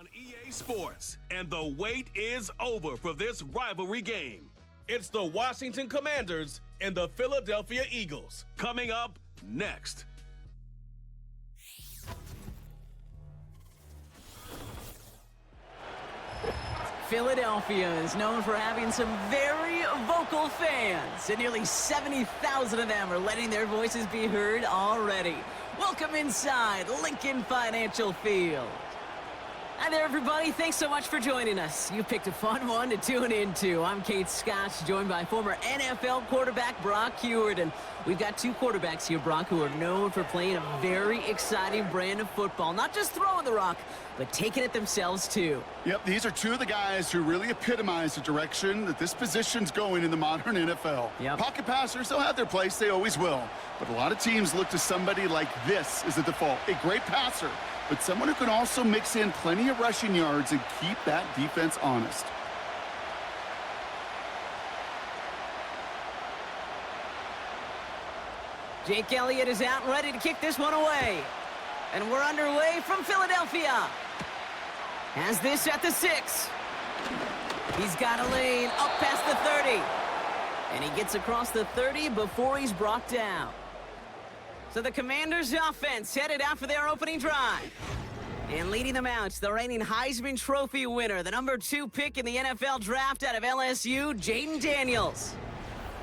on EA Sports, and the wait is over for this rivalry game. It's the Washington Commanders and the Philadelphia Eagles. Coming up next. Philadelphia is known for having some very vocal fans, and nearly 70,000 of them are letting their voices be heard already. Welcome inside Lincoln Financial Field. Hi there, everybody. Thanks so much for joining us. You picked a fun one to tune into. I'm Kate Scotch, joined by former NFL quarterback Brock Huard. And we've got two quarterbacks here, Brock, who are known for playing a very exciting brand of football. Not just throwing the rock, but taking it themselves, too. Yep, these are two of the guys who really epitomize the direction that this position's going in the modern NFL. Yep. Pocket passers, they'll have their place. They always will. But a lot of teams look to somebody like this as a default. A great passer, but someone who can also mix in plenty of rushing yards and keep that defense honest. Jake Elliott is out and ready to kick this one away. And we're underway from Philadelphia. Has this at the 6. He's got a lane up past the 30. And he gets across the 30 before he's brought down. So the Commanders' offense headed out for their opening drive. And leading them out, the reigning Heisman Trophy winner, the number 2 pick in the NFL draft out of LSU, Jaden Daniels.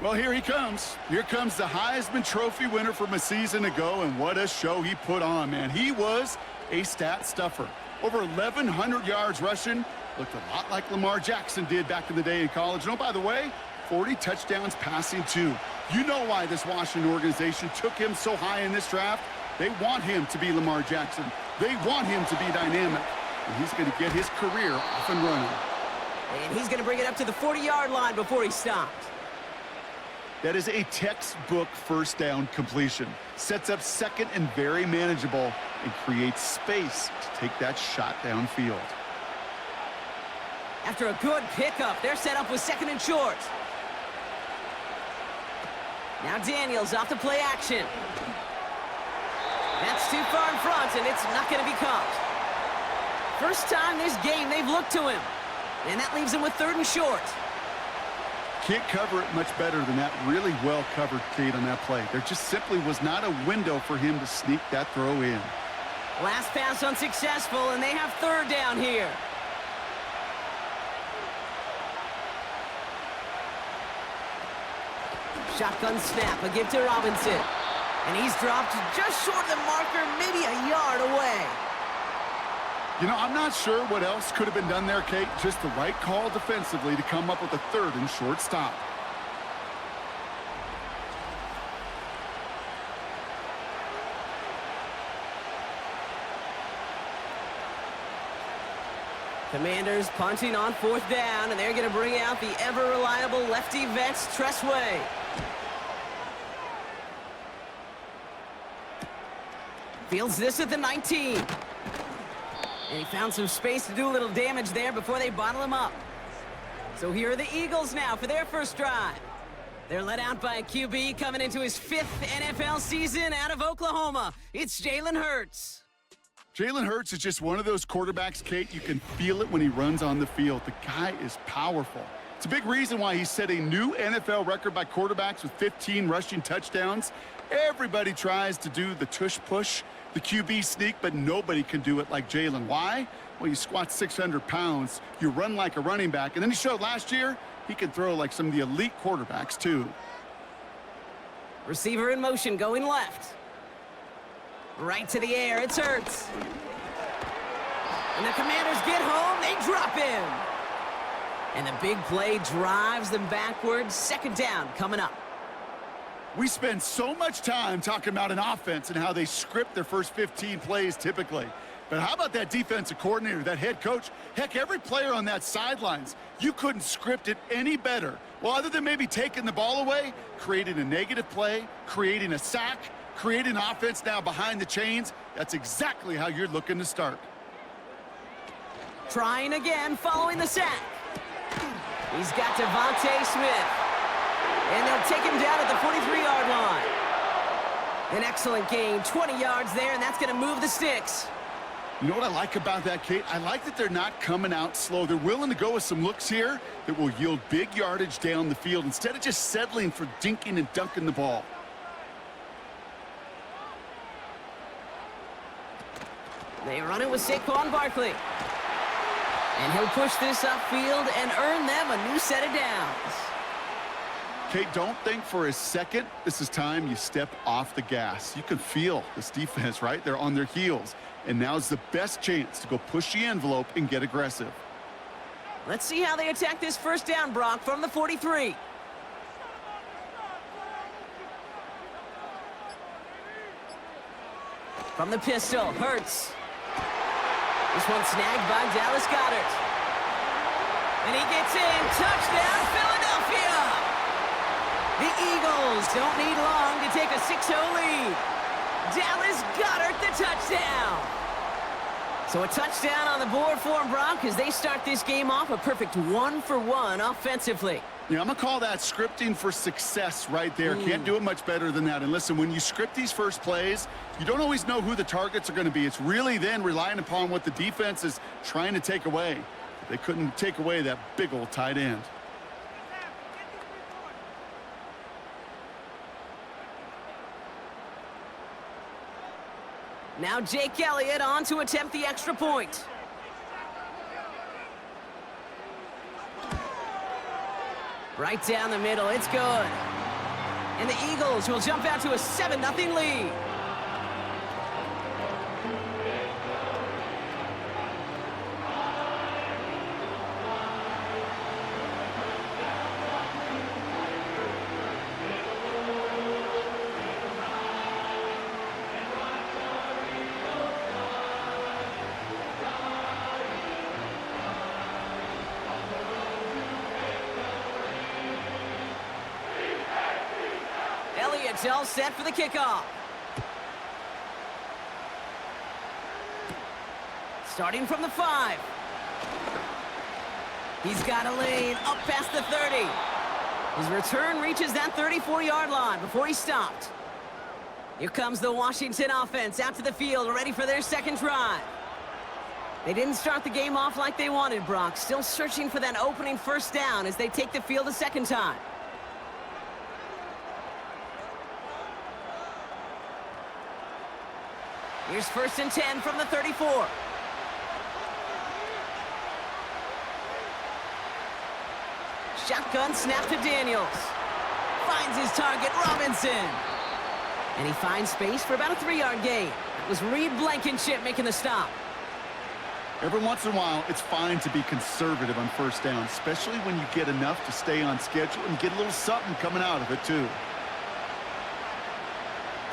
Well, here he comes. Here comes the Heisman Trophy winner from a season ago, and what a show he put on, man. He was a stat stuffer. Over 1,100 yards rushing. Looked a lot like Lamar Jackson did back in the day in college. And oh, by the way, 40 touchdowns passing too. You know why this Washington organization took him so high in this draft. They want him to be Lamar Jackson. They want him to be dynamic. And he's going to get his career off and running. And he's going to bring it up to the 40-yard line before he stopped. That is a textbook first down completion. Sets up second and very manageable and creates space to take that shot downfield. After a good pickup, they're set up with second and short. Now Daniels off to play action. That's too far in front, and it's not going to be caught. First time this game they've looked to him. And that leaves him with third and short. Can't cover it much better than that. Really well covered, Kate, on that play. There just simply was not a window for him to sneak that throw in. Last pass unsuccessful, and they have third down here. Shotgun snap, a give to Robinson. And he's dropped just short of the marker, maybe a yard away. You know, I'm not sure what else could have been done there, Kate. Just the right call defensively to come up with a third and short stop. Commanders punting on fourth down, and they're going to bring out the ever-reliable lefty vets, Tressway. Fields this at the 19. And he found some space to do a little damage there before they bottle him up. So here are the Eagles now for their first drive. They're led out by a QB coming into his 5th NFL season out of Oklahoma. It's Jalen Hurts. Jalen Hurts is just one of those quarterbacks, Kate. You can feel it when he runs on the field. The guy is powerful. It's a big reason why he set a new NFL record by quarterbacks with 15 rushing touchdowns. Everybody tries to do the tush push, the QB sneak, but nobody can do it like Jalen. Why? Well, you squat 600 pounds, you run like a running back, and then he showed last year he can throw like some of the elite quarterbacks too. Receiver in motion, going left. Right to the air, it's Hurts. And the Commanders get home, they drop in. And the big play drives them backwards. Second down coming up. We spend so much time talking about an offense and how they script their first 15 plays typically. But how about that defensive coordinator, that head coach? Heck, every player on that sidelines, you couldn't script it any better. Well, other than maybe taking the ball away, creating a negative play, creating a sack, creating an offense now behind the chains. That's exactly how you're looking to start. Trying again following the sack. He's got Devontae Smith. And they'll take him down at the 43-yard line. An excellent gain, 20 yards there, and that's going to move the Stix. You know what I like about that, Kate? I like that they're not coming out slow. They're willing to go with some looks here that will yield big yardage down the field instead of just settling for dinking and dunking the ball. They run it with Saquon Barkley. And he'll push this upfield and earn them a new set of downs. Kate, don't think for a second this is time you step off the gas. You can feel this defense, right? They're on their heels. And now's the best chance to go push the envelope and get aggressive. Let's see how they attack this first down, Brock, from the 43. From the pistol, Hurts. This one snagged by Dallas Goedert. And he gets in. Touchdown, Philadelphia! The Eagles don't need long to take a 6-0 lead. Dallas Goedert the touchdown. So a touchdown on the board for them, Brock, as they start this game off a perfect 1-for-1 offensively. Yeah, I'm going to call that scripting for success right there. Can't do it much better than that. And listen, when you script these first plays, you don't always know who the targets are going to be. It's really then relying upon what the defense is trying to take away. They couldn't take away that big old tight end. Now Jake Elliott on to attempt the extra point. Right down the middle, it's good. And the Eagles will jump out to a 7-0 lead. Elliott's all set for the kickoff. Starting from the 5. He's got a lane up past the 30. His return reaches that 34-yard line before he stopped. Here comes the Washington offense out to the field, ready for their second drive. They didn't start the game off like they wanted, Brock. Still searching for that opening first down as they take the field a second time. Here's 1st and 10 from the 34. Shotgun snap to Daniels. Finds his target, Robinson. And he finds space for about a 3-yard gain. It was Reed Blankenship making the stop. Every once in a while, it's fine to be conservative on first down, especially when you get enough to stay on schedule and get a little something coming out of it, too.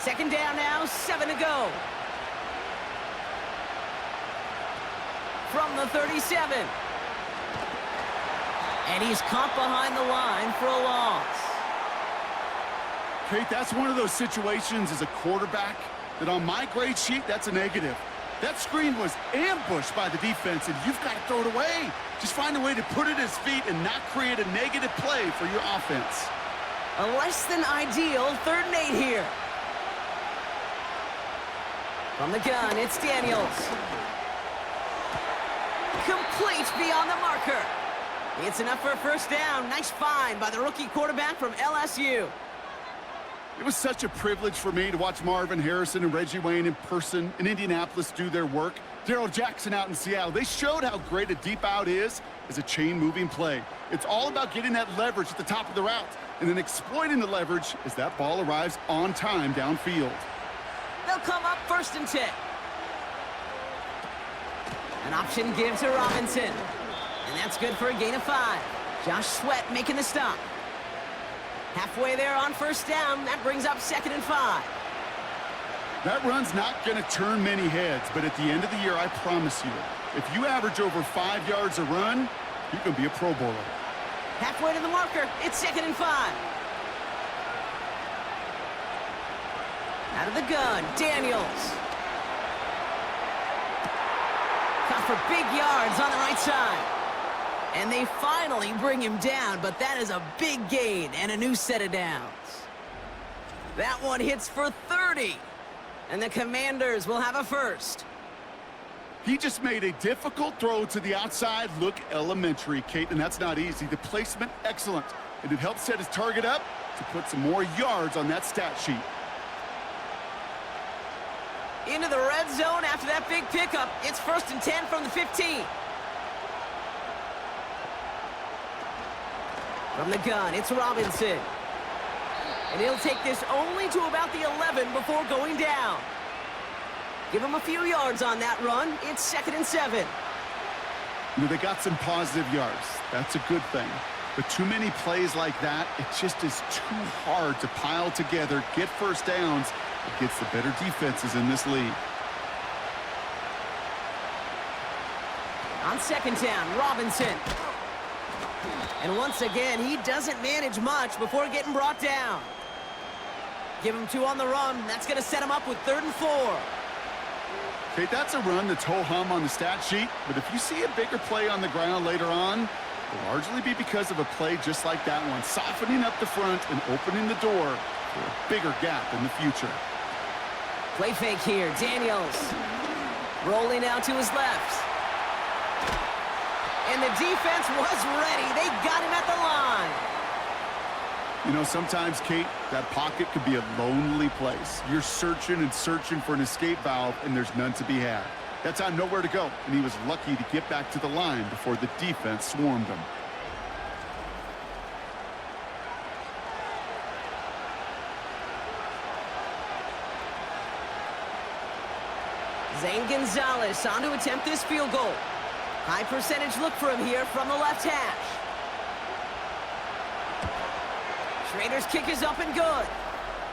Second down now, 7 to go. From the 37. And he's caught behind the line for a loss. Kate, that's one of those situations as a quarterback that on my grade sheet, that's a negative. That screen was ambushed by the defense, and you've got to throw it away. Just find a way to put it at his feet and not create a negative play for your offense. A less than ideal 3rd and 8 here. From the gun, it's Daniels. Complete beyond the marker. It's enough for a first down. Nice find by the rookie quarterback from LSU. It was such a privilege for me to watch Marvin Harrison and Reggie Wayne in person in Indianapolis do their work. Darrell Jackson out in Seattle. They showed how great a deep out is as a chain-moving play. It's all about getting that leverage at the top of the route and then exploiting the leverage as that ball arrives on time downfield. They'll come up 1st and 10. An option give to Robinson. And that's good for a gain of 5. Josh Sweat making the stop. Halfway there on first down. That brings up 2nd and 5. That run's not going to turn many heads, but at the end of the year, I promise you, if you average over 5 yards a run, you're going to be a Pro Bowler. Halfway to the marker. It's 2nd and 5. Out of the gun, Daniels. Caught for big yards on the right side. And they finally bring him down, but that is a big gain and a new set of downs. That one hits for 30. And the Commanders will have a first. He just made a difficult throw to the outside look elementary, Kate, and that's not easy. The placement, excellent. And it helped set his target up to put some more yards on that stat sheet. Into the red zone after that big pickup. It's 1st and 10 from the 15. From the gun, it's Robinson. And he'll take this only to about the 11 before going down. Give him a few yards on that run. It's 2nd and 7. You know, they got some positive yards. That's a good thing. But too many plays like that, it just is too hard to pile together, get first downs against the better defenses in this league. On 2nd down, Robinson. And once again, he doesn't manage much before getting brought down. Give him 2 on the run. That's going to set him up with 3rd and 4. Okay, that's a run that's ho-hum on the stat sheet, but if you see a bigger play on the ground later on, it'll largely be because of a play just like that one, softening up the front and opening the door for a bigger gap in the future. Play fake here, Daniels. Rolling out to his left. And the defense was ready. They got him at the line. You know, sometimes, Kate, that pocket could be a lonely place. You're searching and searching for an escape valve, and there's none to be had. That time, nowhere to go, and he was lucky to get back to the line before the defense swarmed him. Zane Gonzalez on to attempt this field goal. High percentage look for him here from the left hash. Schrader's kick is up and good.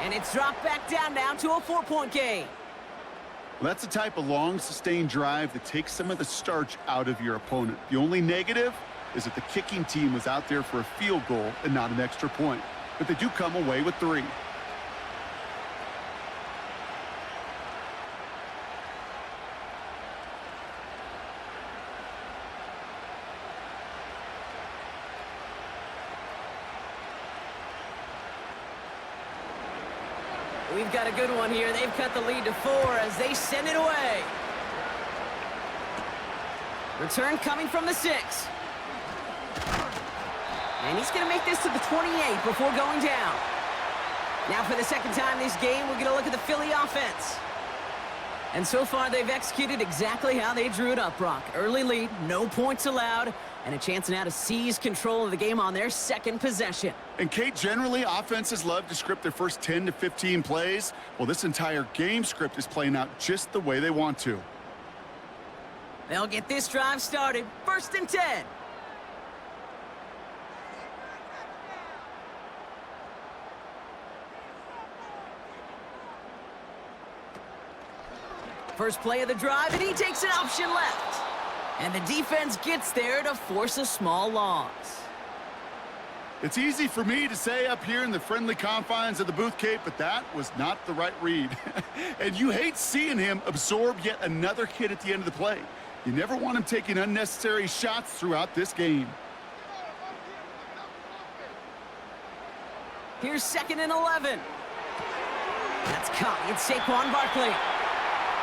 And it's dropped back down now to a 4-point game. Well, that's the type of long, sustained drive that takes some of the starch out of your opponent. The only negative is that the kicking team was out there for a field goal and not an extra point. But they do come away with 3. We've got a good one here. They've cut the lead to 4 as they send it away. Return coming from the 6. And he's going to make this to the 28 before going down. Now for the second time this game, we're going to look at the Philly offense. And so far, they've executed exactly how they drew it up, Brock. Early lead, no points allowed, and a chance now to seize control of the game on their second possession. And, Kate, generally, offenses love to script their first 10 to 15 plays. Well, this entire game script is playing out just the way they want to. They'll get this drive started. 1st and 10. First play of the drive, and he takes an option left. And the defense gets there to force a small loss. It's easy for me to say up here in the friendly confines of the booth, Kate, but that was not the right read. And you hate seeing him absorb yet another hit at the end of the play. You never want him taking unnecessary shots throughout this game. Here's 2nd and 11. That's caught. It's Saquon Barkley.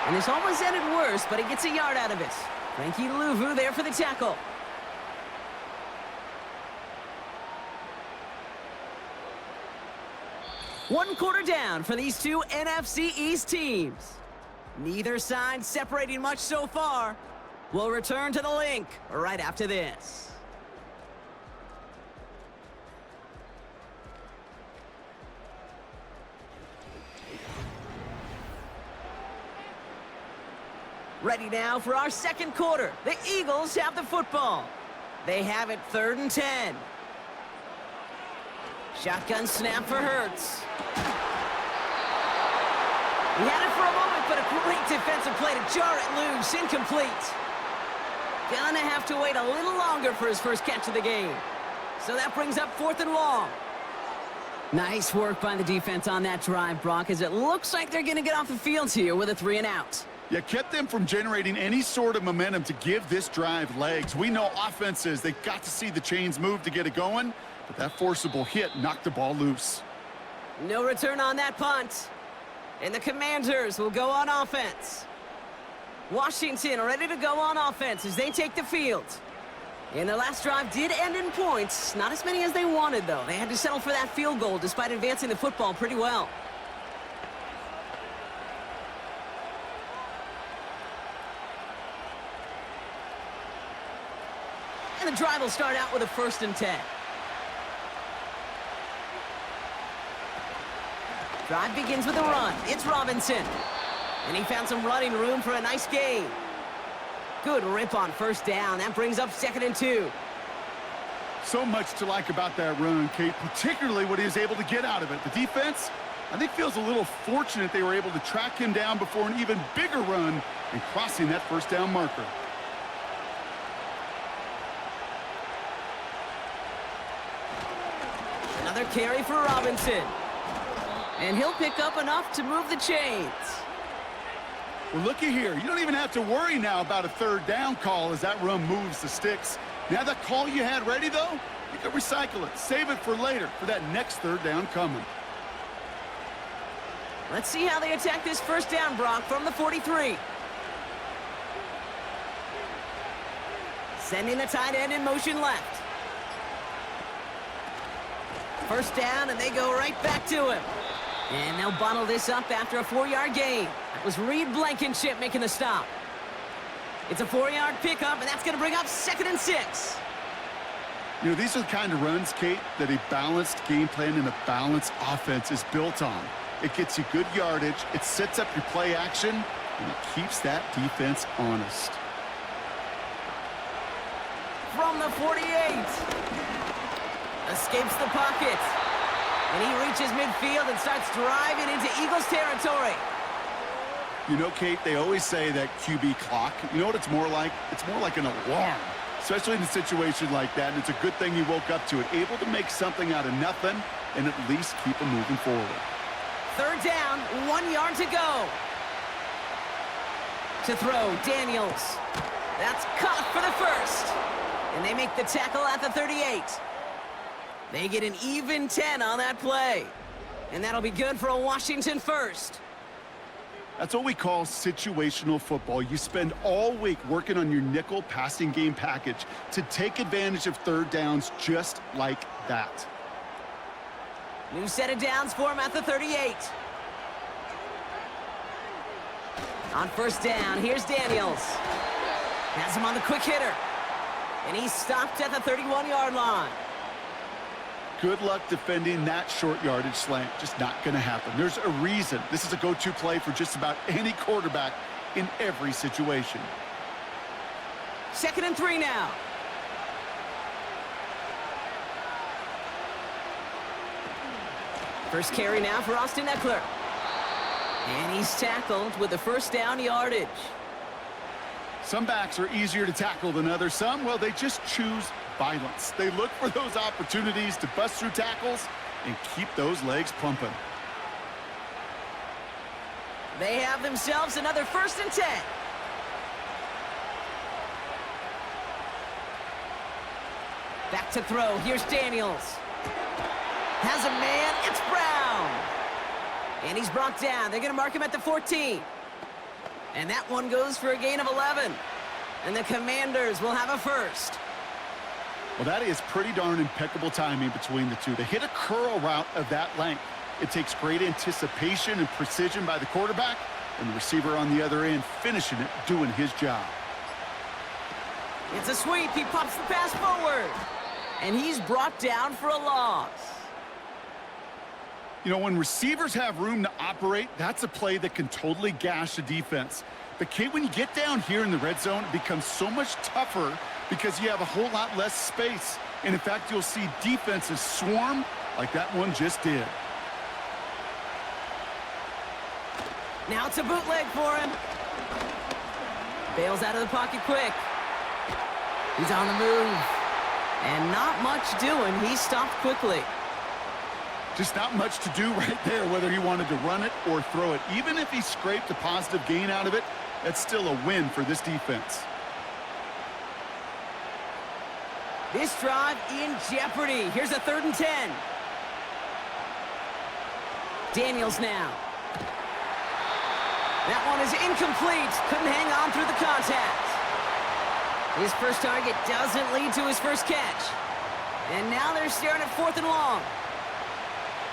And this almost ended worse, but he gets a yard out of it. Frankie Louvu there for the tackle. One quarter down for these two NFC East teams. Neither side separating much so far. We'll return to the link right after this. Ready now for our second quarter. The Eagles have the football. They have it 3rd and 10. Shotgun snap for Hurts. He had it for a moment, but a great defensive play to jar it loose. Incomplete. Gonna have to wait a little longer for his first catch of the game. So that brings up 4th and long. Nice work by the defense on that drive, Brock, as it looks like they're gonna get off the field here with a 3 and out. Yeah, kept them from generating any sort of momentum to give this drive legs. We know offenses, they've got to see the chains move to get it going, but that forcible hit knocked the ball loose. No return on that punt. And the Commanders will go on offense. Washington ready to go on offense as they take the field. And their last drive did end in points. Not as many as they wanted, though. They had to settle for that field goal despite advancing the football pretty well. And the drive will start out with a 1st and 10. Drive begins with a run. It's Robinson. And he found some running room for a nice gain. Good rip on 1st down. That brings up 2nd and 2. So much to like about that run, Kate, particularly what he was able to get out of it. The defense, I think, feels a little fortunate they were able to track him down before an even bigger run and crossing that 1st down marker. Another carry for Robinson. And he'll pick up enough to move the chains. Well, looky here. You don't even have to worry now about a 3rd down call as that run moves the Stix. Now that call you had ready, though, you can recycle it. Save it for later for that next 3rd down coming. Let's see how they attack this 1st down, Brock, from the 43. Sending the tight end in motion left. 1st down, and they go right back to him. And they'll bottle this up after a 4-yard gain. That was Reed Blankenship making the stop. It's a 4-yard pickup, and that's going to bring up 2nd and 6. You know, these are the kind of runs, Kate, that a balanced game plan and a balanced offense is built on. It gets you good yardage, it sets up your play action, and it keeps that defense honest. From the 48. Escapes the pocket. And he reaches midfield and starts driving into Eagles territory. You know, Kate, they always say that QB clock. You know what it's more like? It's more like an alarm, especially in a situation like that. And it's a good thing he woke up to it, able to make something out of nothing and at least keep him moving forward. 3rd down, 1 yard to go. To throw, Daniels. That's caught for the 1st. And they make the tackle at the 38. They get an even 10 on that play. And that'll be good for a Washington 1st. That's what we call situational football. You spend all week working on your nickel passing game package to take advantage of 3rd downs just like that. New set of downs for him at the 38. On 1st down, here's Daniels. Has him on the quick hitter. And he's stopped at the 31-yard line. Good luck defending that short yardage slant. Just not going to happen. There's a reason. This is a go-to play for just about any quarterback in every situation. 2nd and 3 now. First carry now for Austin Eckler. And he's tackled with the 1st down yardage. Some backs are easier to tackle than others. Some, well, they just choose violence. They look for those opportunities to bust through tackles and keep those legs pumping. They have themselves another 1st and 10. Back to throw. Here's Daniels. Has a man. It's Brown. And he's brought down. They're going to mark him at the 14. And that one goes for a gain of 11. And the Commanders will have a 1st. Well, that is pretty darn impeccable timing between the two. They hit a curl route of that length. It takes great anticipation and precision by the quarterback, and the receiver on the other end finishing it, doing his job. It's a sweep. He pops the pass forward. And he's brought down for a loss. You know, when receivers have room to operate, that's a play that can totally gash a defense. But, Kate, when you get down here in the red zone, it becomes so much tougher because you have a whole lot less space. And, in fact, you'll see defenses swarm like that one just did. Now it's a bootleg for him. Bails out of the pocket quick. He's on the move. And not much doing. He stopped quickly. Just not much to do right there, whether he wanted to run it or throw it. Even if he scraped a positive gain out of it, that's still a win for this defense. This drive in jeopardy. Here's a 3rd and 10. Daniels now. That one is incomplete. Couldn't hang on through the contact. His first target doesn't lead to his first catch. And now they're staring at 4th and long.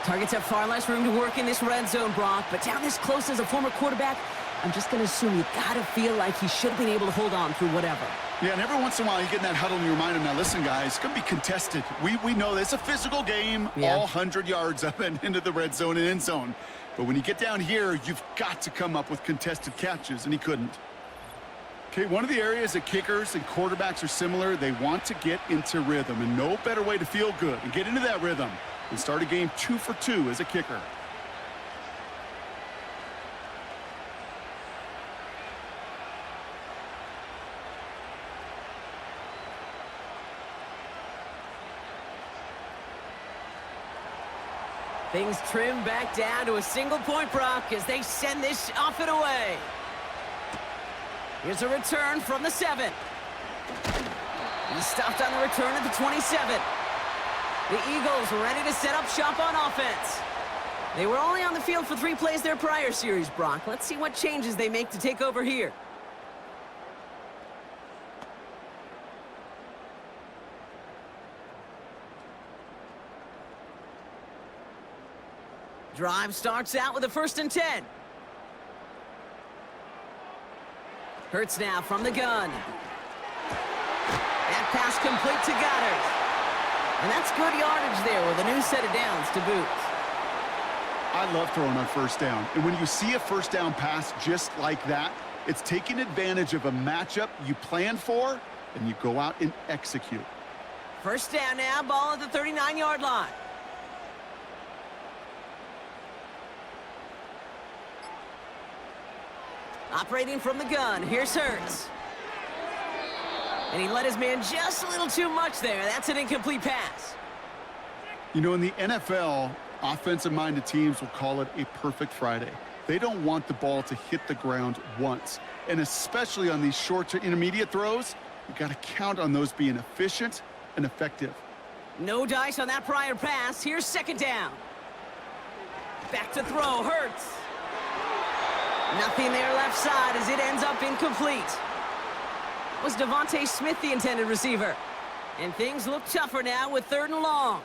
Targets have far less room to work in this red zone, Brock, but down this close as a former quarterback, I'm just going to assume you got to feel like he should have been able to hold on through whatever. Yeah, and every once in a while you get in that huddle and you remind him, now listen, guys, it's going to be contested. We know this. It's a physical game, all 100 yards up and into the red zone and end zone. But when you get down here, you've got to come up with contested catches, and he couldn't. Okay, one of the areas that kickers and quarterbacks are similar, they want to get into rhythm, and no better way to feel good and get into that rhythm than start a game 2 for 2 as a kicker. Things trim back down to a single point, Brock, as they send this off and away. Here's a return from the 7. He's stopped on the return at the 27. The Eagles are ready to set up shop on offense. They were only on the field for 3 plays their prior series, Brock. Let's see what changes they make to take over here. Drive starts out with a 1st and 10. Hurts now from the gun. That pass complete to Goddard. And that's good yardage there with a new set of downs to boot. I love throwing on 1st down. And when you see a 1st down pass just like that, it's taking advantage of a matchup you plan for, and you go out and execute. 1st down now, ball at the 39-yard line. Operating from the gun, here's Hurts. And he let his man just a little too much there. That's an incomplete pass. You know, in the NFL, offensive-minded teams will call it a perfect Friday. They don't want the ball to hit the ground once. And especially on these short to intermediate throws, you got to count on those being efficient and effective. No dice on that prior pass. Here's 2nd down. Back to throw, Hurts. Nothing there left side as it ends up incomplete. Was Devontae Smith the intended receiver? And things look tougher now with 3rd and long.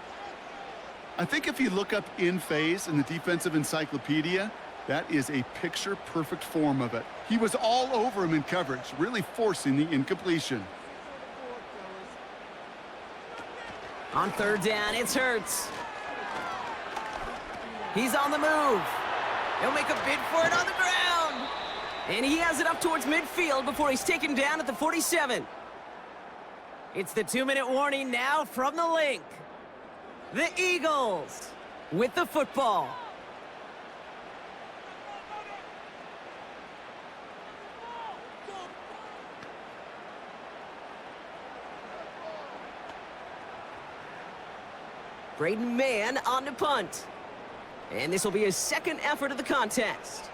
I think if you look up in phase in the defensive encyclopedia, that is a picture-perfect form of it. He was all over him in coverage, really forcing the incompletion. On 3rd down, it's Hurts. He's on the move. He'll make a bid for it on the ground. And he has it up towards midfield before he's taken down at the 47. It's the 2-minute warning now from the link. The Eagles with the football. Braden Mann on the punt. And this will be his 2nd effort of the contest.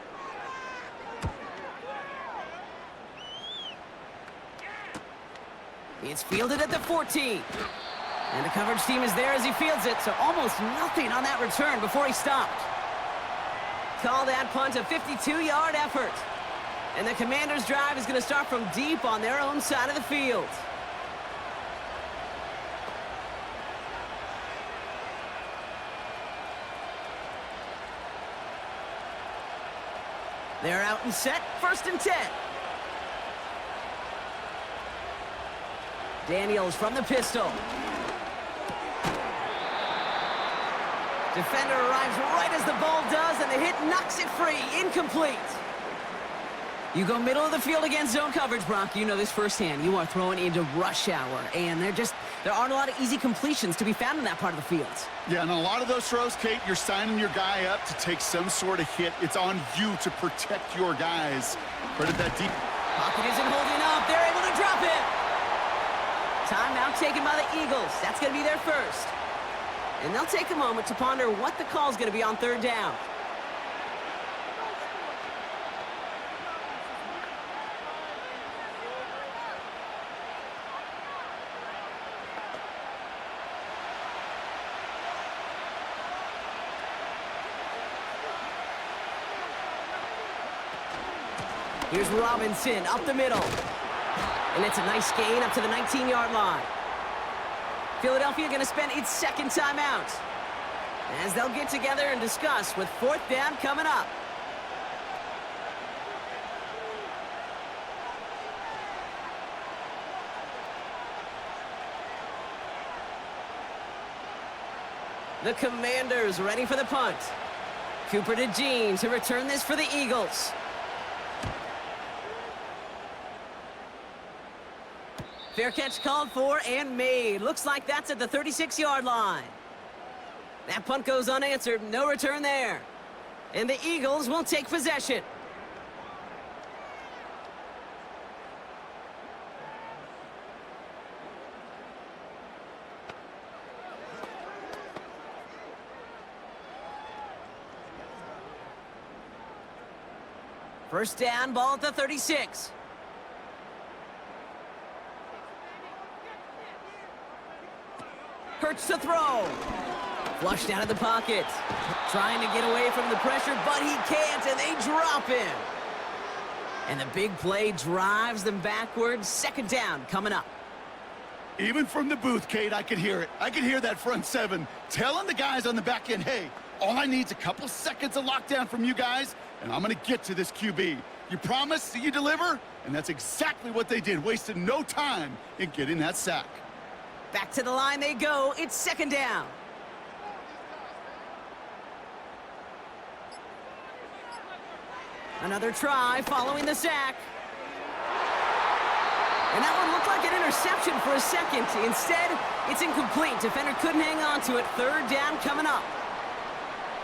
It's fielded at the 14. And the coverage team is there as he fields it, so almost nothing on that return before he stopped. Call that punt a 52-yard effort. And the Commanders' drive is going to start from deep on their own side of the field. They're out and set, 1st and 10. Daniels from the pistol. Defender arrives right as the ball does, and the hit knocks it free. Incomplete. You go middle of the field against zone coverage, Brock. You know this firsthand. You are throwing into rush hour, and there aren't a lot of easy completions to be found in that part of the field. Yeah, and a lot of those throws, Kate, you're signing your guy up to take some sort of hit. It's on you to protect your guys. Credit that deep. Pocket isn't holding up. They're able to drop it. Timeout taken by the Eagles. That's going to be their first. And they'll take a moment to ponder what the call is going to be on 3rd down. Here's Robinson up the middle. And it's a nice gain up to the 19-yard line. Philadelphia going to spend its second timeout as they'll get together and discuss with fourth down coming up. The Commanders ready for the punt. Cooper to Jean to return this for the Eagles. Fair catch called for and made. Looks like that's at the 36-yard line. That punt goes unanswered. No return there. And the Eagles will take possession. First down, ball at the 36. Hurts to throw. Flushed out of the pocket. Trying to get away from the pressure, but he can't, and they drop him. And the big play drives them backwards. Second down coming up. Even from the booth, Kate, I could hear it. I could hear that front seven telling the guys on the back end, hey, all I need is a couple seconds of lockdown from you guys, and I'm going to get to this QB. You promise that you deliver? And that's exactly what they did. Wasted no time in getting that sack. Back to the line they go. It's second down. Another try following the sack. And that one looked like an interception for a second. Instead, it's incomplete. Defender couldn't hang on to it. Third down coming up.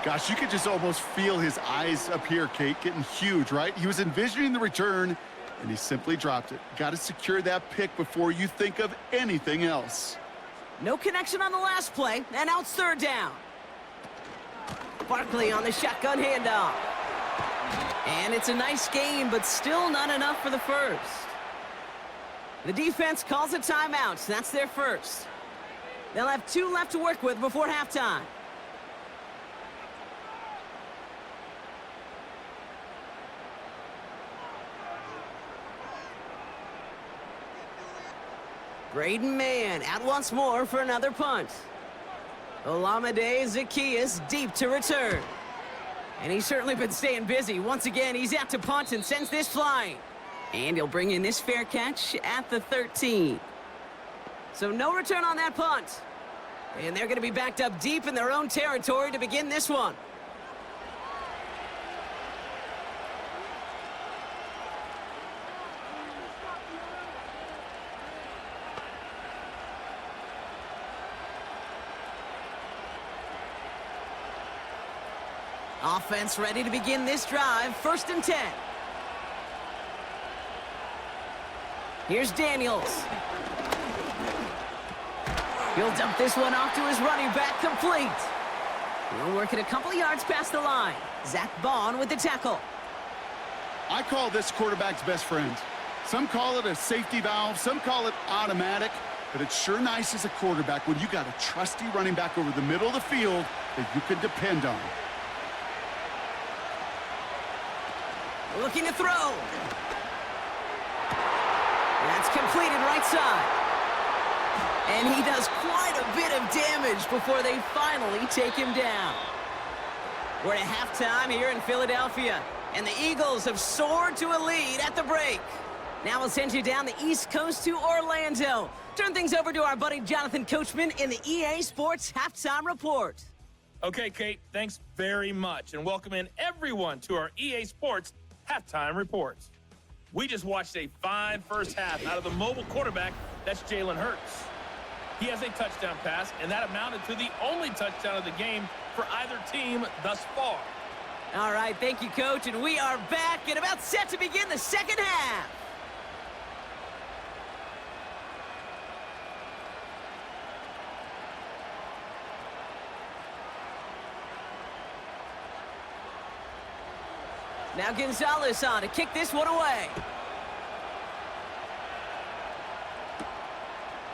Gosh, you could just almost feel his eyes up here, Kate, getting huge, right? He was envisioning the return, and he simply dropped it. Got to secure that pick before you think of anything else. No connection on the last play, and now it's third down. Barkley on the shotgun handoff. And it's a nice gain, but still not enough for the first. The defense calls a timeout. That's their first. They'll have 2 left to work with before halftime. Braden Mann out once more for another punt. Olamide Zacchaeus deep to return. And he's certainly been staying busy. Once again, he's out to punt and sends this flying. And he'll bring in this fair catch at the 13. So no return on that punt. And they're going to be backed up deep in their own territory to begin this one. Offense ready to begin this drive. First and 10. Here's Daniels. He'll dump this one off to his running back, complete. He'll work it a couple of yards past the line. Zach Bond with the tackle. I call this quarterback's best friend. Some call it a safety valve, some call it automatic, but it's sure nice as a quarterback when you got a trusty running back over the middle of the field that you can depend on. Looking to throw. That's completed right side. And he does quite a bit of damage before they finally take him down. We're at halftime here in Philadelphia, and the Eagles have soared to a lead at the break. Now we'll send you down the East Coast to Orlando. Turn things over to our buddy Jonathan Coachman in the EA Sports Halftime Report. Okay, Kate, thanks very much, and welcome in everyone to our EA Sports Halftime Report. We just watched a fine first half out of the mobile quarterback, that's Jalen Hurts. He has a touchdown pass, and that amounted to the only touchdown of the game for either team thus far. All right, thank you, Coach, and we are back and about set to begin the second half. Now Gonzalez on to kick this one away.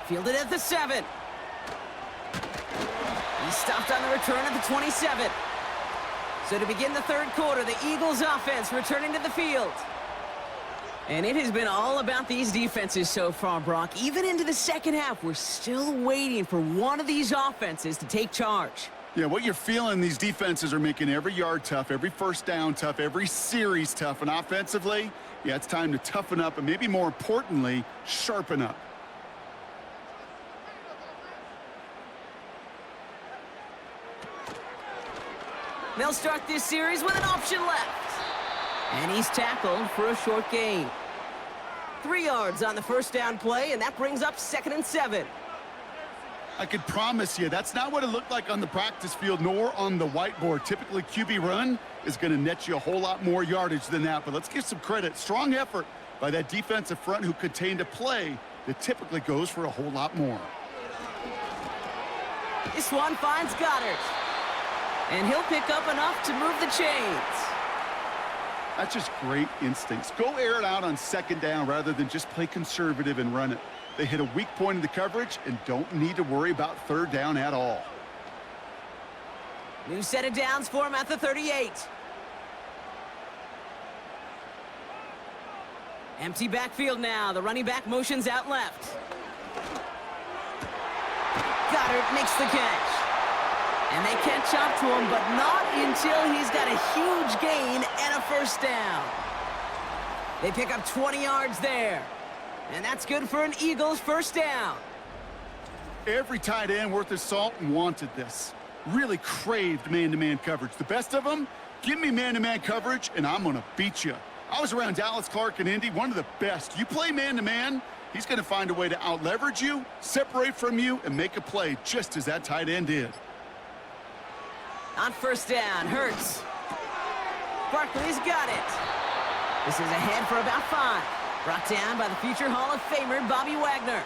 Fielded at the 7. He stopped on the return at the 27. So to begin the third quarter, the Eagles offense returning to the field. And it has been all about these defenses so far, Brock. Even into the second half, we're still waiting for one of these offenses to take charge. Yeah, what you're feeling, these defenses are making every yard tough, every first down tough, every series tough. And offensively, yeah, it's time to toughen up and maybe more importantly, sharpen up. They'll start this series with an option left. And he's tackled for a short gain. 3 yards on the first down play, and that brings up 2nd and 7. I could promise you that's not what it looked like on the practice field nor on the whiteboard. Typically, QB run is going to net you a whole lot more yardage than that. But let's give some credit. Strong effort by that defensive front who contained a play that typically goes for a whole lot more. This one finds Goddard. And he'll pick up enough to move the chains. That's just great instincts. Go air it out on 2nd down rather than just play conservative and run it. They hit a weak point in the coverage and don't need to worry about 3rd down at all. New set of downs for him at the 38. Empty backfield now. The running back motions out left. Goddard makes the catch. And they catch up to him, but not until he's got a huge gain and a first down. They pick up 20 yards there. And that's good for an Eagles first down. Every tight end worth his salt wanted this. Really craved man-to-man coverage. The best of them, give me man-to-man coverage, and I'm going to beat you. I was around Dallas Clark and Indy, one of the best. You play man-to-man, he's going to find a way to out-leverage you, separate from you, and make a play just as that tight end did. On first down, Hurts. Barkley's got it. This is ahead for about 5. Brought down by the future Hall of Famer, Bobby Wagner.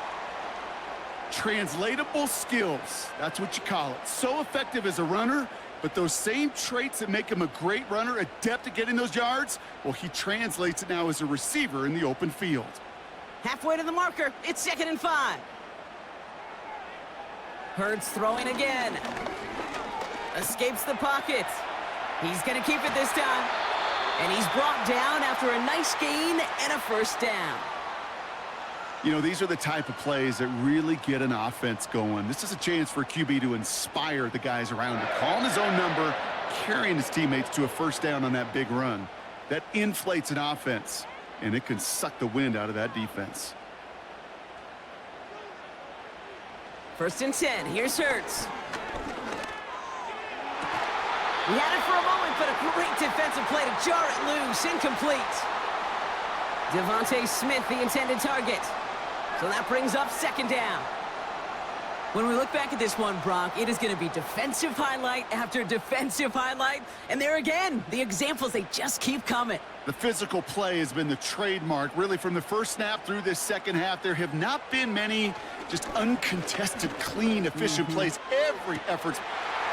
Translatable skills, that's what you call it. So effective as a runner, but those same traits that make him a great runner, adept at getting those yards, well, he translates it now as a receiver in the open field. Halfway to the marker, it's 2nd and 5. Hurts throwing again. Escapes the pocket. He's going to keep it this time. And he's brought down after a nice gain and a first down. You know, these are the type of plays that really get an offense going. This is a chance for QB to inspire the guys around him. Calling his own number, carrying his teammates to a first down on that big run. That inflates an offense, and it can suck the wind out of that defense. 1st and 10. Here's Hurts. He had it for a moment, but a great defensive play to jar it loose. Incomplete. Devontae Smith, the intended target. So that brings up 2nd down. When we look back at this one, Brock, it is going to be defensive highlight after defensive highlight. And there again, the examples, they just keep coming. The physical play has been the trademark, really, from the first snap through this second half. There have not been many just uncontested, clean, efficient plays. Every effort.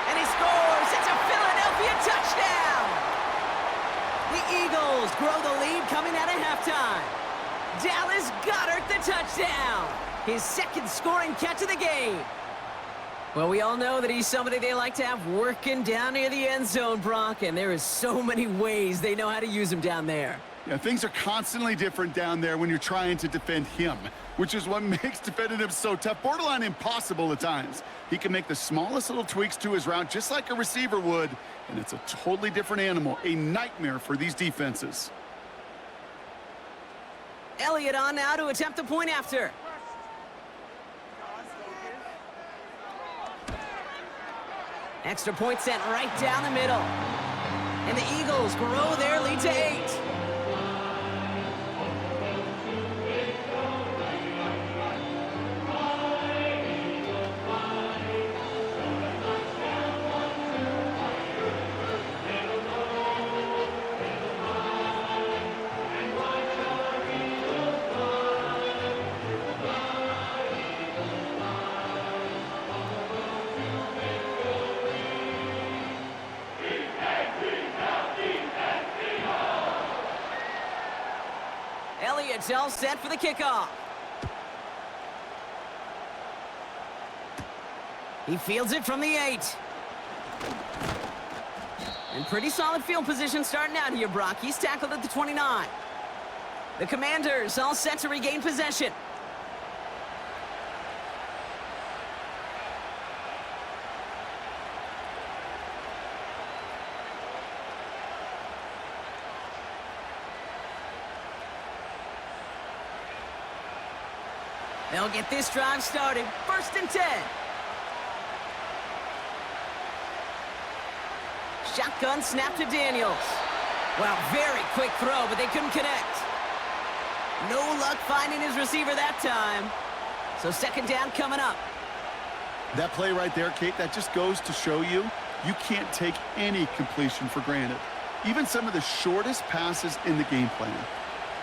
And he scores. It's a Philadelphia touchdown. The Eagles grow the lead coming out of halftime. Dallas Goedert the touchdown. His 2nd scoring catch of the game. Well, we all know that he's somebody they like to have working down near the end zone, Brock, and there is so many ways they know how to use him down there. Yeah, things are constantly different down there when you're trying to defend him, which is what makes defending him so tough, borderline impossible at times. He can make the smallest little tweaks to his route just like a receiver would, and it's a totally different animal, a nightmare for these defenses. Elliott on now to attempt the point after. Extra point sent right down the middle. And the Eagles grow their lead to 8. Elliott's all set for the kickoff. He fields it from the 8. And pretty solid field position starting out here, Brock. He's tackled at the 29. The Commanders all set to regain possession. They'll get this drive started. 1st and 10. Shotgun snap to Daniels. Well, very quick throw, but they couldn't connect. No luck finding his receiver that time. So 2nd down coming up. That play right there, Kate, that just goes to show you can't take any completion for granted. Even some of the shortest passes in the game plan.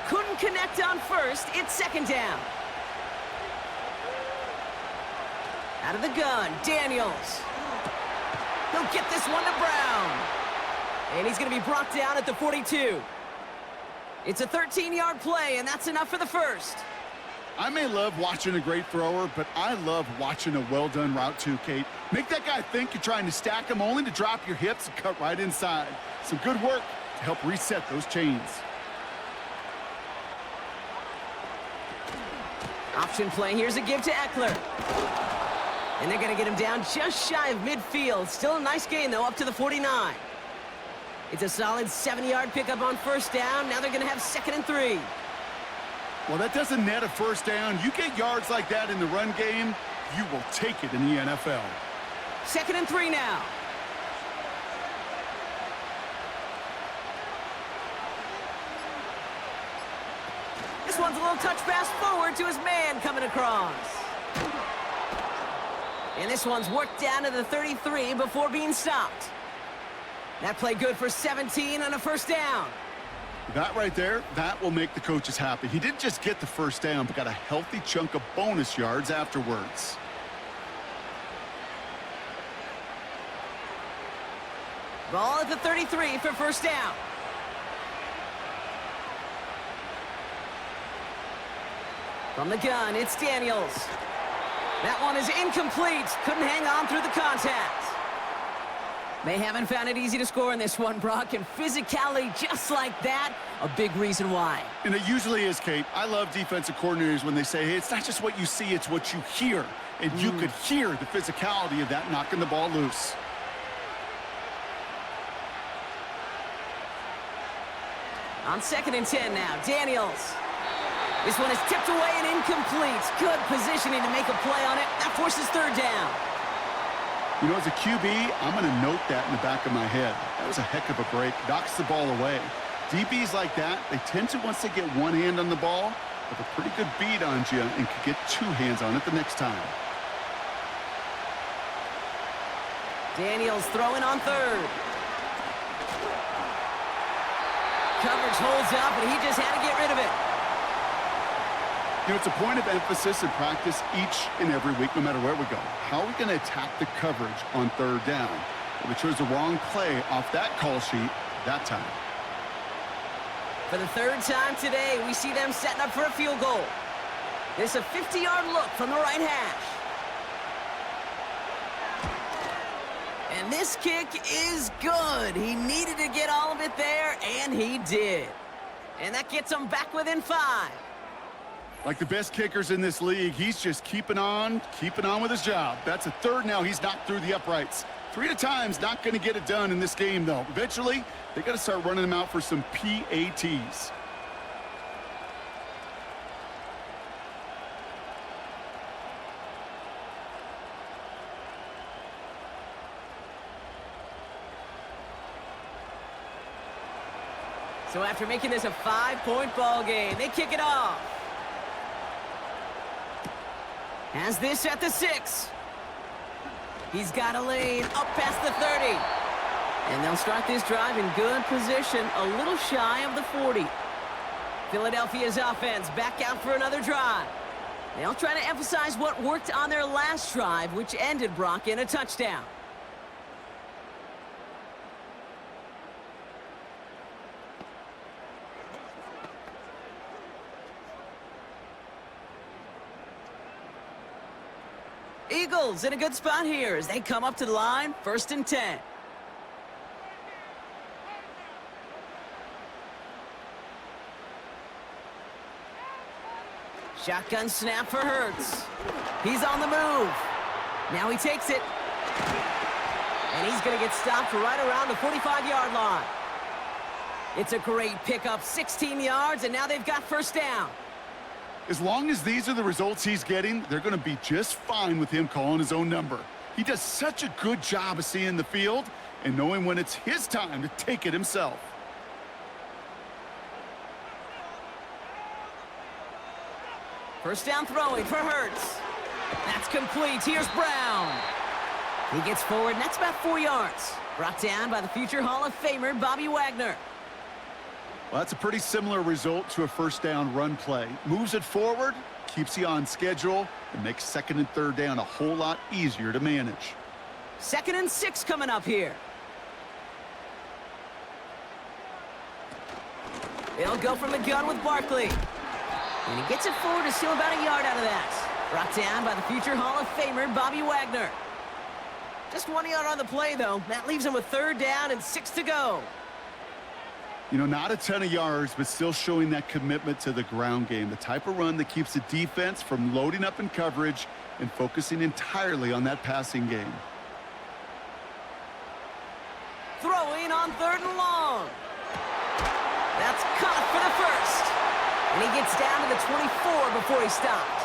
Couldn't connect on 1st. It's 2nd down. Out of the gun, Daniels. He'll get this one to Brown. And he's going to be brought down at the 42. It's a 13-yard play, and that's enough for the 1st. I may love watching a great thrower, but I love watching a well-done route too, Kate. Make that guy think you're trying to stack him only to drop your hips and cut right inside. Some good work to help reset those chains. Option play. Here's a give to Eckler. And they're going to get him down just shy of midfield. Still a nice gain, though, up to the 49. It's a solid 7-yard pickup on 1st down. Now they're going to have 2nd and 3. Well, that doesn't net a 1st down. You get yards like that in the run game, you will take it in the NFL. 2nd and 3 now. This one's a little touch pass forward to his man coming across. And this one's worked down to the 33 before being stopped. That play good for 17 on a 1st down. That right there, that will make the coaches happy. He didn't just get the 1st down, but got a healthy chunk of bonus yards afterwards. Ball at the 33 for 1st down. From the gun, it's Daniels. That one is incomplete. Couldn't hang on through the contact. They haven't found it easy to score in this one, Brock, and physicality just like that, a big reason why. And it usually is, Kate. I love defensive coordinators when they say, hey, it's not just what you see, it's what you hear. And you could hear the physicality of that knocking the ball loose. On 2nd and 10 now, Daniels. This one is tipped away and incomplete. Good positioning to make a play on it. That forces 3rd down. You know, as a QB, I'm going to note that in the back of my head. That was a heck of a break. Knocks the ball away. DBs like that, they tend to, once they get one hand on the ball, have a pretty good beat on you and could get 2 hands on it the next time. Daniels throwing on 3rd. Coverage holds up, but he just had to get rid of it. You know, it's a point of emphasis in practice each and every week, no matter where we go. How are we going to attack the coverage on 3rd down? Well, we chose the wrong play off that call sheet that time. For the 3rd time today, we see them setting up for a field goal. This is a 50-yard look from the right hash. And this kick is good. He needed to get all of it there, and he did. And that gets him back within 5. Like the best kickers in this league, he's just keeping on with his job. That's a 3rd now. He's knocked through the uprights. 3 at a time's not going to get it done in this game, though. Eventually, they got to start running him out for some PATs. So after making this a 5-point ball game, they kick it off. Has this at the 6. He's got a lane up past the 30. And they'll start this drive in good position, a little shy of the 40. Philadelphia's offense back out for another drive. They'll try to emphasize what worked on their last drive, which ended, Brock, in a touchdown. Eagles in a good spot here as they come up to the line, 1st and 10. Shotgun snap for Hurts. He's on the move. Now he takes it. And he's going to get stopped right around the 45-yard line. It's a great pickup, 16 yards, and now they've got first down. As long as these are the results he's getting, they're going to be just fine with him calling his own number. He does such a good job of seeing the field and knowing when it's his time to take it himself. First down throwing for Hurts. That's complete. Here's Brown. He gets forward, and that's about 4 yards. Brought down by the future Hall of Famer, Bobby Wagner. Well, that's a pretty similar result to a first down run play. Moves it forward, keeps you on schedule, and makes second and third down a whole lot easier to manage. 2nd and 6 coming up here. They'll go from the gun with Barkley. And he gets it forward to steal about a yard out of that. Brought down by the future Hall of Famer, Bobby Wagner. Just 1 yard on the play, though. That leaves him with 3rd down and 6 to go. You know, not a ton of yards, but still showing that commitment to the ground game. The type of run that keeps the defense from loading up in coverage and focusing entirely on that passing game. Throwing on 3rd and long. That's caught for the first. And he gets down to the 24 before he stopped.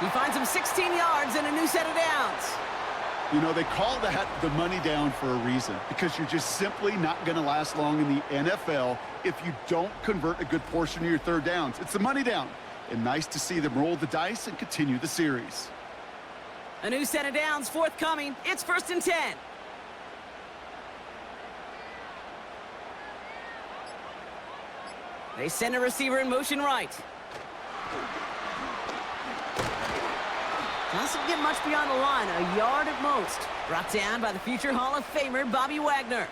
He finds him 16 yards and a new set of downs. You know, they call that the money down for a reason, because you're just simply not going to last long in the NFL if you don't convert a good portion of your 3rd downs. It's the money down. And nice to see them roll the dice and continue the series. A new set of downs forthcoming. It's 1st and 10. They send a receiver in motion right. Doesn't get much beyond the line, a yard at most. Brought down by the future Hall of Famer, Bobby Wagner.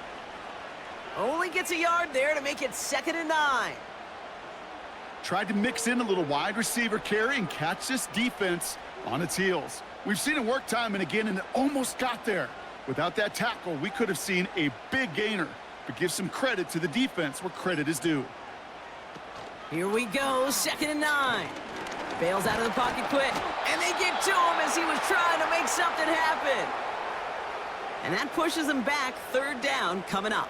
Only gets a yard there to make it 2nd and 9. Tried to mix in a little wide receiver carry and catch this defense on its heels. We've seen it work time and again, and it almost got there. Without that tackle, we could have seen a big gainer. But give some credit to the defense where credit is due. Here we go, 2nd and 9. Bails out of the pocket quick, and they get to him as he was trying to make something happen. And that pushes him back, 3rd down coming up.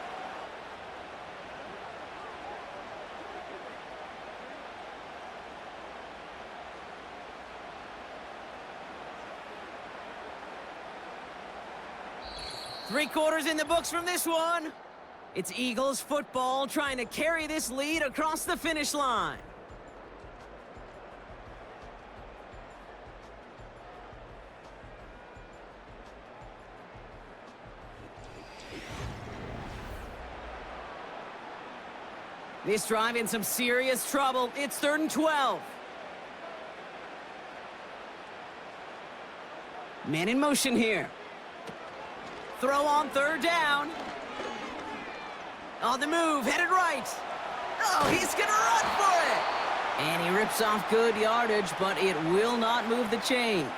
Three quarters in the books from this one. It's Eagles football trying to carry this lead across the finish line. This drive in some serious trouble. It's 3rd and 12. Man in motion here. Throw on 3rd down. On the move, headed right. Oh, he's going to run for it. And he rips off good yardage, but it will not move the chains.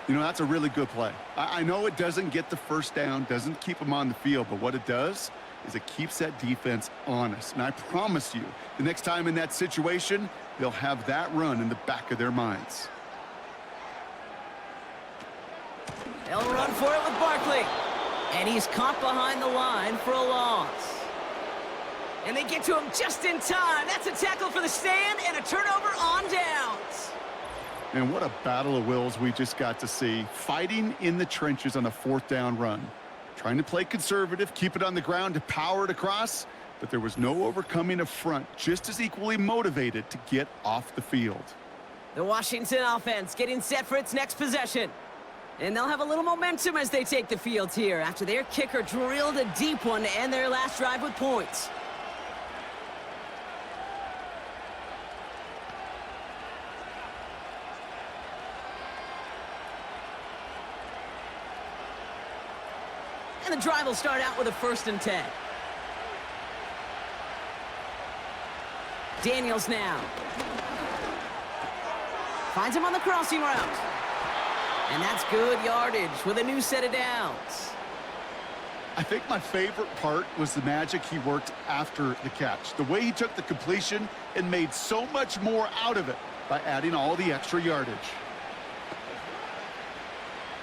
You know, that's a really good play. I know it doesn't get the first down, doesn't keep them on the field, but what it does is it keeps that defense honest. And I promise you, the next time in that situation, they'll have that run in the back of their minds. They'll run for it with Barkley. And he's caught behind the line for a loss. And they get to him just in time. That's a tackle for the stand and a turnover on downs. And what a battle of wills we just got to see. Fighting in the trenches on a 4th down run. Trying to play conservative, keep it on the ground to power it across. But there was no overcoming a front, just as equally motivated to get off the field. The Washington offense getting set for its next possession. And they'll have a little momentum as they take the field here after their kicker drilled a deep one to end their last drive with points. And the drive will start out with a 1st and 10. Daniels now. Finds him on the crossing route. And that's good yardage with a new set of downs. I think my favorite part was the magic he worked after the catch. The way he took the completion and made so much more out of it by adding all the extra yardage.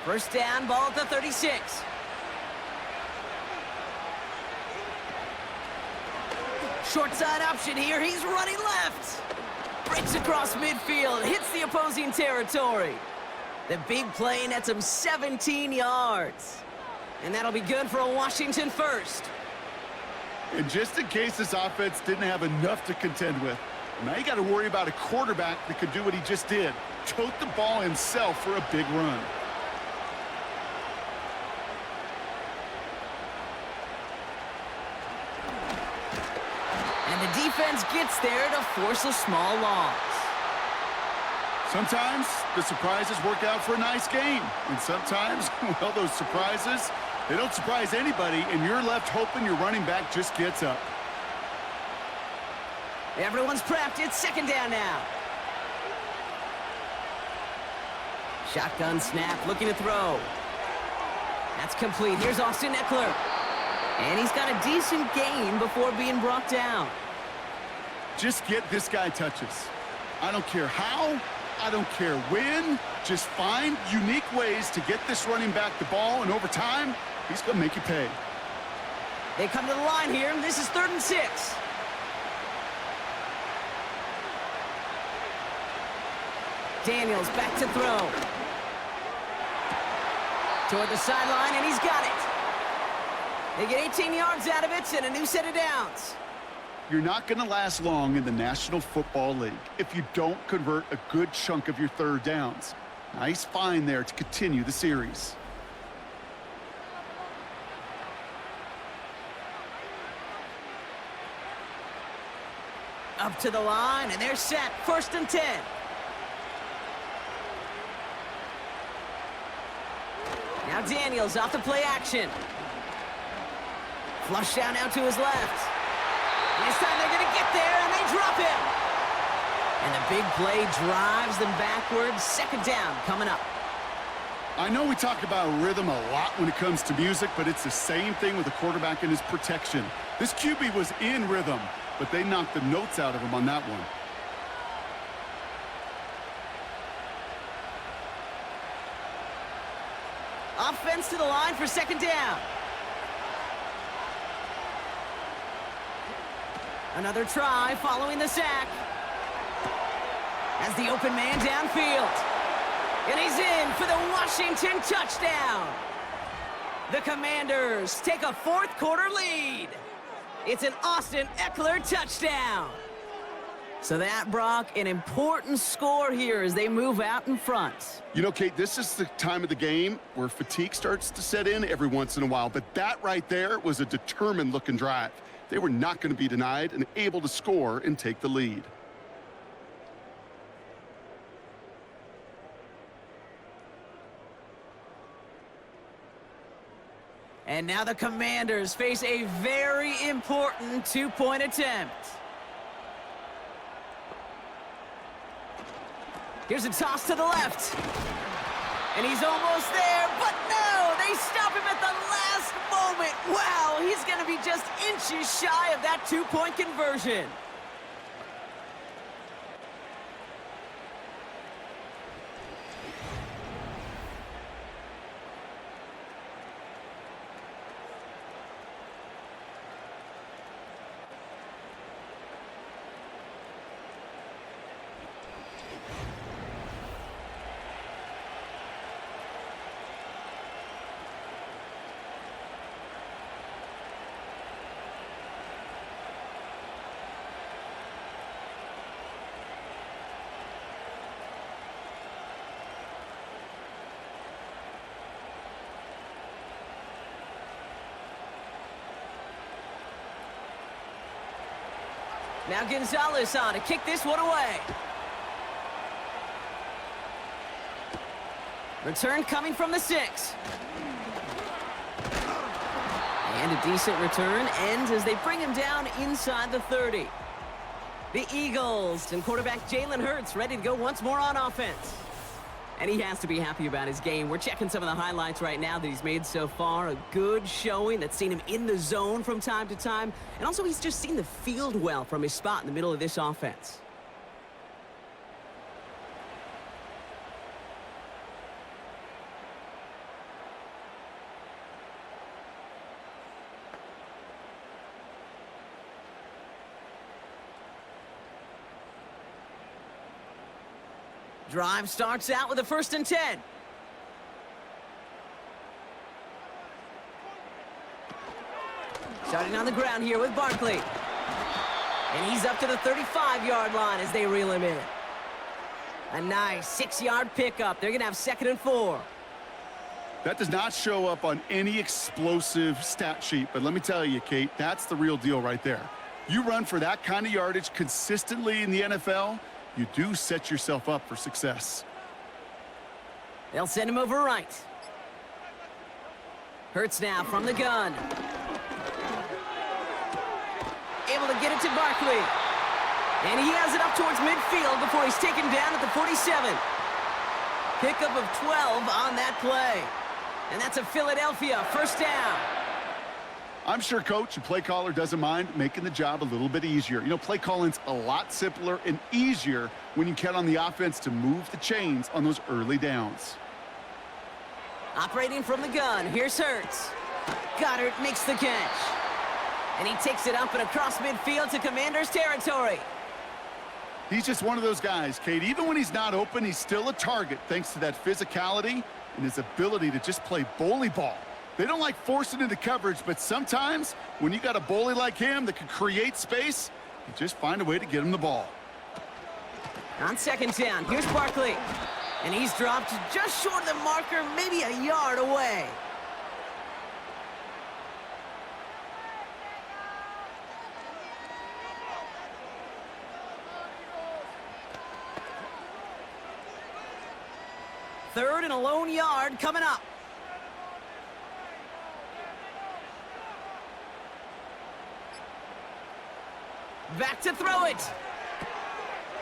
First down, ball at the 36. Short side option here. He's running left. Breaks across midfield. Hits the opposing territory. The big play nets him 17 yards. And that'll be good for a Washington first. And just in case this offense didn't have enough to contend with, now you got to worry about a quarterback that could do what he just did. Tote the ball himself for a big run. And the defense gets there to force a small loss. Sometimes the surprises work out for a nice game. And sometimes, well, those surprises, they don't surprise anybody, and you're left hoping your running back just gets up. Everyone's prepped. It's second down now. Shotgun snap, looking to throw. That's complete. Here's Austin Eckler. And he's got a decent gain before being brought down. Just get this guy touches. I don't care how, I don't care when. Just find unique ways to get this running back the ball, and over time, he's going to make you pay. They come to the line here. This is 3rd and 6. Daniels back to throw. Toward the sideline, and he's got it. They get 18 yards out of it and a new set of downs. You're not going to last long in the National Football League if you don't convert a good chunk of your third downs. Nice find there to continue the series. Up to the line, and they're set. 1st and 10. Now Daniels off the play action. Flush down out to his left. And this time they're going to get there, and they drop him. And the big play drives them backwards. 2nd down coming up. I know we talk about rhythm a lot when it comes to music, but it's the same thing with the quarterback and his protection. This QB was in rhythm, but they knocked the notes out of him on that one. Offense to the line for 2nd down. Another try following the sack. As the open man downfield. And he's in for the Washington touchdown. The Commanders take a 4th quarter lead. It's an Austin Eckler touchdown. So that, Brock, an important score here as they move out in front. You know, Kate, this is the time of the game where fatigue starts to set in every once in a while. But that right there was a determined-looking drive. They were not going to be denied and able to score and take the lead. And now the Commanders face a very important 2-point attempt. Here's a toss to the left. And he's almost there, but no! They stop him at the last moment. Wow, he's going to be just inches shy of that 2-point conversion. Now Gonzalez on to kick this one away. Return coming from the 6. And a decent return ends as they bring him down inside the 30. The Eagles and quarterback Jalen Hurts ready to go once more on offense. And he has to be happy about his game. We're checking some of the highlights right now that he's made so far. A good showing that's seen him in the zone from time to time. And also, he's just seen the field well from his spot in the middle of this offense. Drive starts out with a 1st and 10. Starting on the ground here with Barkley. And he's up to the 35-yard line as they reel him in. A nice 6-yard pickup. They're going to have 2nd and 4. That does not show up on any explosive stat sheet, but let me tell you, Kate, that's the real deal right there. You run for that kind of yardage consistently in the NFL, you do set yourself up for success. They'll send him over right. Hurts now from the gun. Able to get it to Barkley. And he has it up towards midfield before he's taken down at the 47. Pickup of 12 on that play. And that's a Philadelphia 1st down. I'm sure coach and play caller doesn't mind making the job a little bit easier. You know, play calling's a lot simpler and easier when you count on the offense to move the chains on those early downs. Operating from the gun, here's Hurts. Goddard makes the catch. And he takes it up and across midfield to Commanders territory. He's just one of those guys, Kate. Even when he's not open, he's still a target thanks to that physicality and his ability to just play bully ball. They don't like forcing into coverage, but sometimes when you got a bully like him that can create space, you just find a way to get him the ball. On 2nd down, here's Barkley. And he's dropped just short of the marker, maybe a yard away. Third and a lone yard coming up. Back to throw it.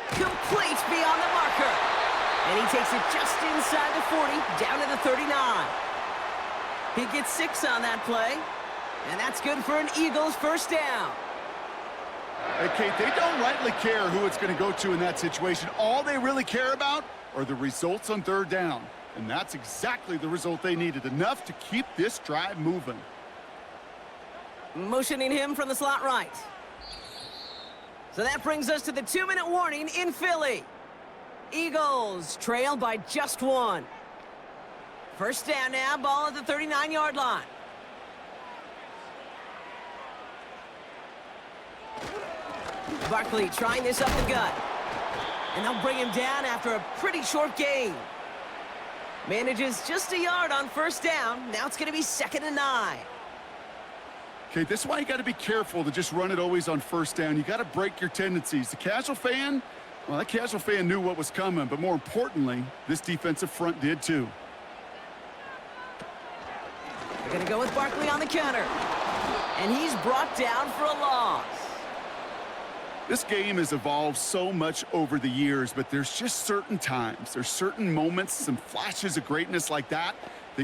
Complete beyond the marker. And he takes it just inside the 40, down to the 39. He gets 6 on that play. And that's good for an Eagles 1st down. Hey, Kate, they don't rightly care who it's going to go to in that situation. All they really care about are the results on 3rd down. And that's exactly the result they needed, enough to keep this drive moving. Motioning him from the slot right. So that brings us to the 2-minute warning in Philly. Eagles trail by just 1. 1st down now, ball at the 39-yard line. Barkley trying this up the gut. And they'll bring him down after a pretty short gain. Manages just a yard on 1st down. Now it's going to be 2nd and 9. Okay, this is why you got to be careful to just run it always on 1st down. You got to break your tendencies. The casual fan, well, that casual fan knew what was coming, but more importantly, this defensive front did too. They're going to go with Barkley on the counter. And he's brought down for a loss. This game has evolved so much over the years, but there's just certain times, there's certain moments, some flashes of greatness like that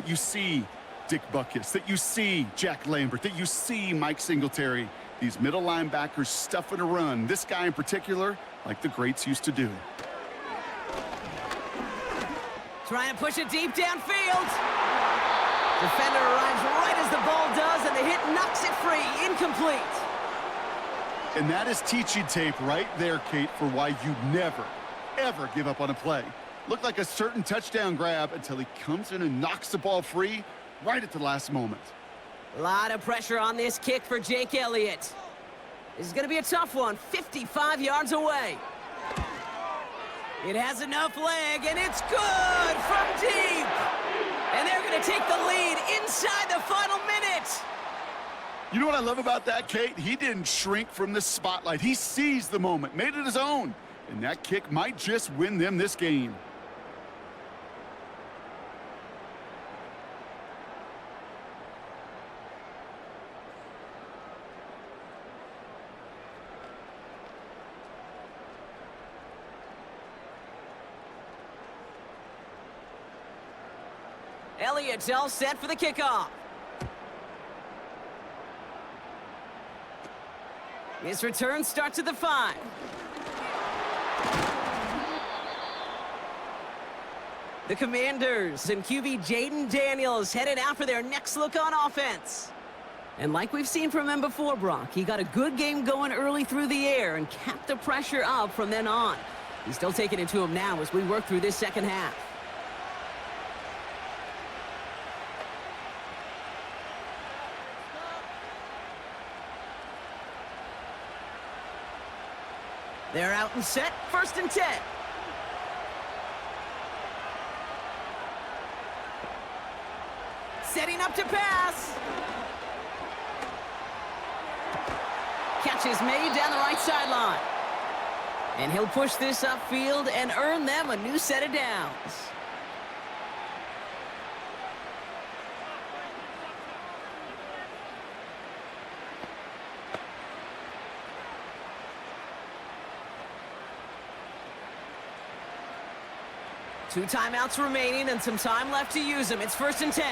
you see Dick Butkus, that you see Jack Lambert, that you see Mike Singletary. These middle linebackers stuffing a run. This guy in particular, like the greats used to do. Trying to push it deep downfield. Defender arrives right as the ball does, and the hit knocks it free. Incomplete. And that is teaching tape right there, Kate, for why you never, ever give up on a play. Looked like a certain touchdown grab until he comes in and knocks the ball free right at the last moment. A lot of pressure on this kick for Jake Elliott. This is going to be a tough one, 55 yards away. It has enough leg, and it's good from deep. And they're going to take the lead inside the final minute. You know what I love about that, Kate? He didn't shrink from the spotlight. He seized the moment, made it his own. And that kick might just win them this game. Elliott's all set for the kickoff. His return starts at the 5. The Commanders and QB Jaden Daniels headed out for their next look on offense. And like we've seen from him before, Brock, he got a good game going early through the air and kept the pressure up from then on. He's still taking it to him now as we work through this second half. They're out and set, 1st and 10. Setting up to pass. Catch is made down the right sideline. And he'll push this upfield and earn them a new set of downs. Two timeouts remaining and some time left to use them. It's 1st and 10.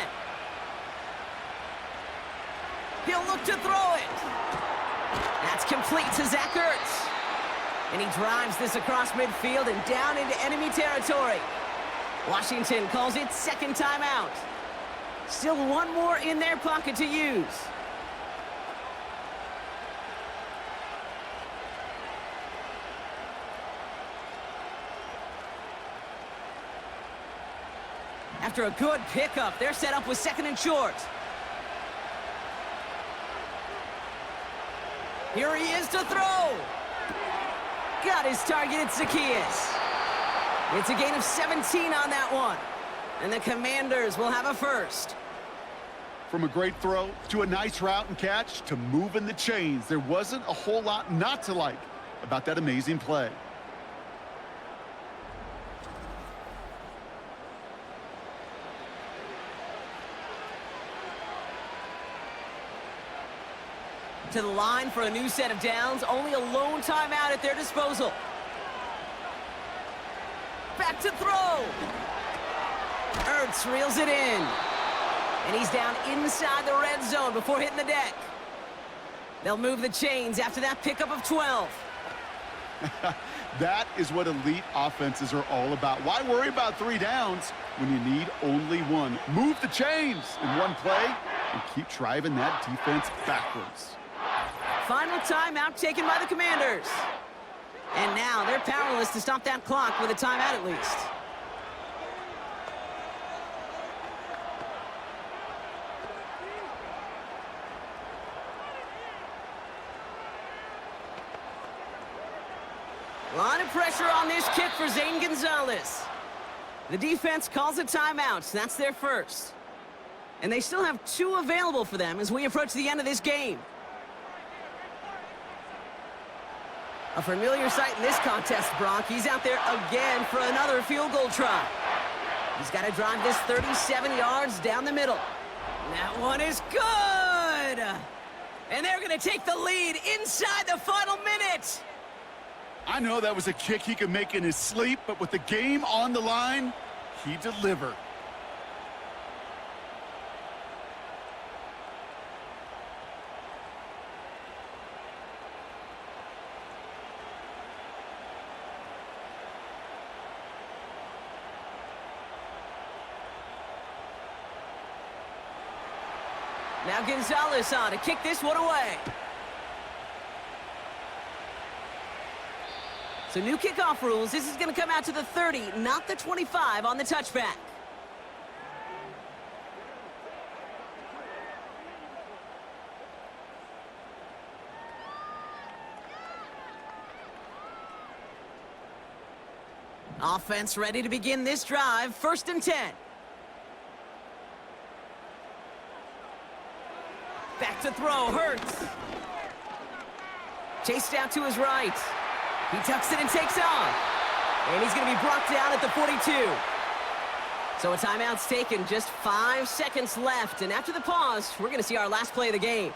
He'll look to throw it. That's complete to Zach Ertz. And he drives this across midfield and down into enemy territory. Washington calls it 2nd timeout. Still one more in their pocket to use. After a good pickup, they're set up with 2nd and short. Here he is to throw. Got his target, it's Zacchaeus. It's a gain of 17 on that one. And the Commanders will have a 1st. From a great throw to a nice route and catch to moving the chains, there wasn't a whole lot not to like about that amazing play. To the line for a new set of downs. Only a lone timeout at their disposal. Back to throw. Ertz reels it in. And he's down inside the red zone before hitting the deck. They'll move the chains after that pickup of 12. That is what elite offenses are all about. Why worry about 3 downs when you need only 1? Move the chains in one play and keep driving that defense backwards. Final timeout taken by the Commanders. And now they're powerless to stop that clock with a timeout at least. A lot of pressure on this kick for Zane Gonzalez. The defense calls a timeout. That's their 1st. And they still have 2 available for them as we approach the end of this game. A familiar sight in this contest, Brock. He's out there again for another field goal try. He's got to drive this 37 yards down the middle. That one is good! And they're going to take the lead inside the final minute. I know that was a kick he could make in his sleep, but with the game on the line, he delivered. Now Gonzalez on to kick this one away. So new kickoff rules. This is going to come out to the 30, not the 25 on the touchback. Offense ready to begin this drive. 1st and 10. Back to throw, Hurts. Chased out to his right. He tucks it and takes off. And he's going to be brought down at the 42. So a timeout's taken, just 5 seconds left. And after the pause, we're going to see our last play of the game.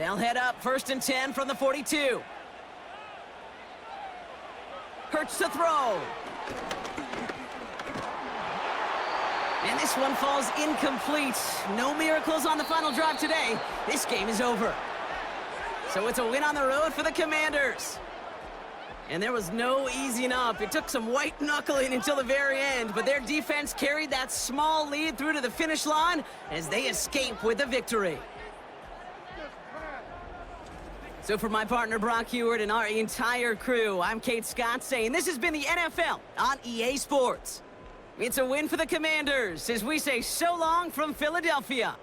They'll head up 1st and 10 from the 42. Hurts to throw. And this one falls incomplete. No miracles on the final drive today. This game is over. So it's a win on the road for the Commanders. And there was no easing up. It took some white knuckling until the very end, but their defense carried that small lead through to the finish line as they escape with the victory. So for my partner Brock Heward and our entire crew, I'm Kate Scott saying this has been the NFL on EA Sports. It's a win for the Commanders as we say so long from Philadelphia.